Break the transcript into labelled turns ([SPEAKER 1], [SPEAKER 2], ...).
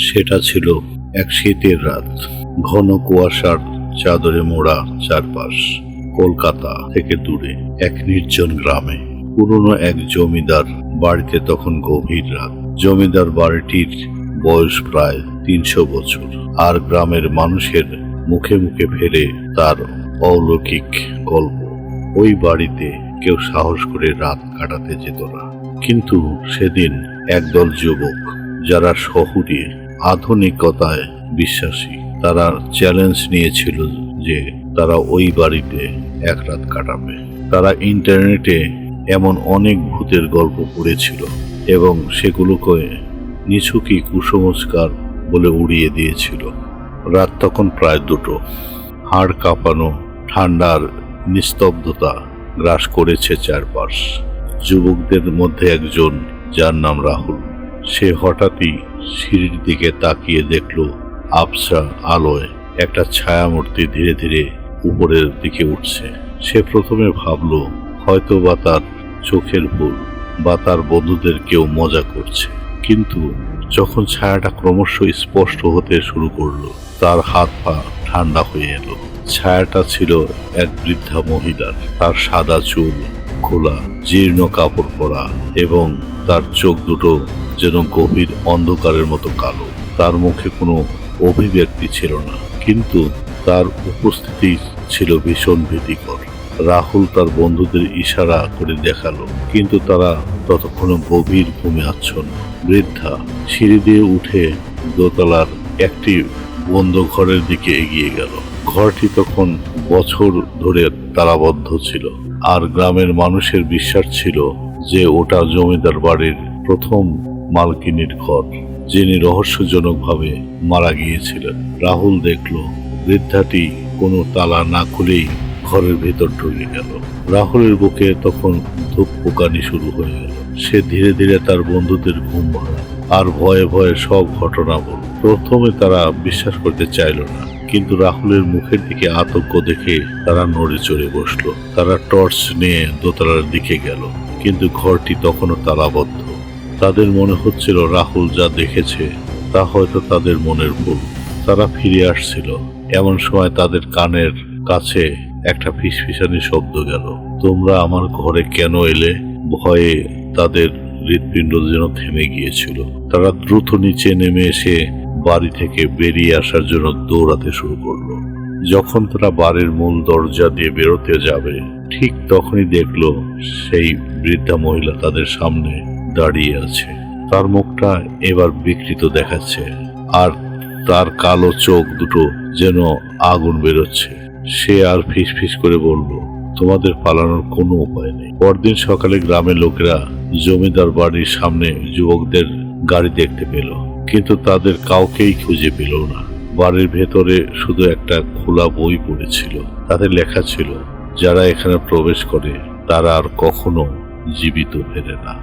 [SPEAKER 1] সেটা ছিল এক শীতের রাত। ঘন কুয়াশার চাদরে মোড়া চারপাশ। কলকাতা থেকে দূরে এক নির্জন গ্রামে পুরনো এক জমিদার বাড়িতে তখন গভীর রাত। জমিদার বাড়িটির বয়স প্রায় ৩০০ বছর, আর গ্রামের মানুষের মুখে মুখে ফেরে তার অলৌকিক গল্প। ওই বাড়িতে কেউ সাহস করে রাত কাটাতে যেত না। কিন্তু সেদিন একদল যুবক, যারা শহুরে আধুনিকতায় বিশ্বাসী, তারা চ্যালেঞ্জ নিয়েছিল যে তারা ওই বাড়িতে এক রাত কাটাবে। তারা ইন্টারনেটে এমন অনেক ভূতের গল্প পড়েছিল এবং সেগুলোকে নিছকই কুসংস্কার বলে উড়িয়ে দিয়েছিল। রাত তখন প্রায় ২টো। হাড় কাঁপানো ঠান্ডার নিস্তব্ধতা গ্রাস করেছে চারপাশ। যুবকদের মধ্যে একজন, যার নাম রাহুল, সে হঠাৎই সিঁড়ির দিকে তাকিয়ে দেখল আবছা আলোয় একটা ছায়ামূর্তি ধীরে ধীরে উপরের দিকে উঠছে। সে প্রথমে ভাবল হয়তো বা তার চোখের ভুল, বা তার বন্ধুদের কেউ মজা করছে। কিন্তু যখন ছায়াটা ক্রমশ স্পষ্ট হতে শুরু করলো, তার হাত পা ঠান্ডা হয়ে এলো। ছায়াটা ছিল এক বৃদ্ধা মহিলার। তার সাদা চুল, খোলা জীর্ণ কাপড় পরা, এবং তার চোখ দুটো যেন গভীর অন্ধকারের মতো কালো। তার মুখে কোনো অভিব্যক্তি ছিল না, কিন্তু তার উপস্থিতি ছিল ভীষণ ভীতিকর। রাহুল তার বন্ধুদের ইশারা করে দেখালো, কিন্তু তারা ততক্ষণে গভীর ঘুমে আচ্ছন্ন। বৃদ্ধা সিঁড়ি দিয়ে উঠে দোতলার একটি বন্ধ ঘরের দিকে এগিয়ে গেল। ঘরটি তখন বছর ধরে তালাবদ্ধ ছিল, আর গ্রামের মানুষের বিশ্বাস ছিল যে ওটা জমিদার বাড়ির প্রথম মালকিনীর ঘর, যিনি রহস্যজনকভাবে মারা গিয়েছিলেন। রাহুল দেখল বৃদ্ধাটি কোনো তালা না খুলেই ঘরের ভেতর ঢুকে গেল। রাহুলের বুকে তখন ধুকপুকানি শুরু হয়ে গেল। সে ধীরে ধীরে তার বন্ধুদের ঘুম ভাঙায় আর ভয়ে ভয়ে সব ঘটনা বলল। প্রথমে তারা বিশ্বাস করতে চাইল না, কিন্তু রাহুলের মুখের দিকে আতঙ্ক দেখে তারা নড়ে চড়ে বসলো। তারা টর্চ নিয়ে দোতলার দিকে গেল, কিন্তু ঘরটি তখনও তালাবদ্ধ। তাদের মনে হচ্ছিল রাহুল যা দেখেছে তা হয়তো তাদের মনের ভুল। তারা ফিরে আসছিল, এমন সময় তাদের কানের কাছে একটা ফিসফিসানি শব্দ গেল। তোমরা আমার ঘরে কেন এলে? ভয়ে তাদের হৃৎপিণ্ড যেন থেমে গিয়েছিল। তারা দ্রুত নিচে নেমে এসে বাড়ি থেকে বেরিয়ে আসার জন্য দৌড়াতে শুরু করলো। যখন তারা বাড়ির মূল দরজা দিয়ে বেরোতে যাবে, ঠিক তখনই দেখলো সেই বৃদ্ধা মহিলা তাদের সামনে দাঁড়িয়ে আছে। তার মুখটা এবার বিকৃত দেখাচ্ছে, আর তার কালো চোখ দুটো যেন আগুন বেরোচ্ছে। সে আর ফিসফিস করে বলল, তোমাদের পালানোর কোনো উপায় নেই। পরদিন সকালে গ্রামের লোকেরা জমিদার বাড়ির সামনে যুবকদের গাড়ি দেখতে পেল, কিন্তু তাদের কাউকেই খুঁজে পেল না। বাড়ির ভেতরে শুধু একটা খোলা বই পড়েছিল। তাতে লেখা ছিল, যারা এখানে প্রবেশ করে তারা আর কখনো জীবিত ফেরে না।